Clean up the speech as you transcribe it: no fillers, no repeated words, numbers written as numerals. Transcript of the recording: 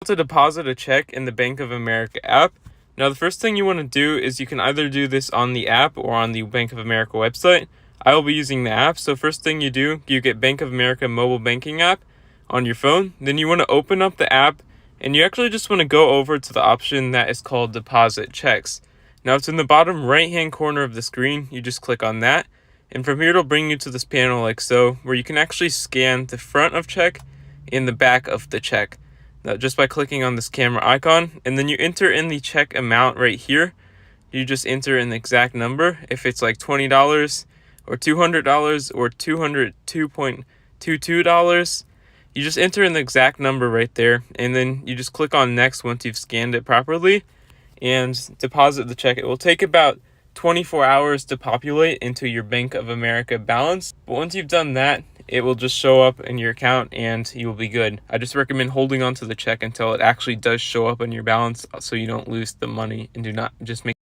to deposit a check in the Bank of America app. Now, the first thing you want to do is you can either do this on the app or on the Bank of America website. I will be using the app. So first thing you do, you get Bank of America mobile banking app on your phone. Then you want to open up the app and you actually just want to go over to the option that is called deposit checks. Now it's in the bottom right hand corner of the screen. You just click on that. And from here, it'll bring you to this panel like so, where you can actually scan the front of check and the back of the check. Now, just by clicking on this camera icon, and then you enter in the check amount right here. You just enter in the exact number. If it's like $20 or $200 or $202.22, you just enter in the exact number right there, and then you just click on next once you've scanned it properly and deposit the check. It will take about 24 hours to populate into your Bank of America balance. But once you've done that, it will just show up in your account and you will be good. I just recommend holding on to the check until it actually does show up in your balance so you don't lose the money and do not just make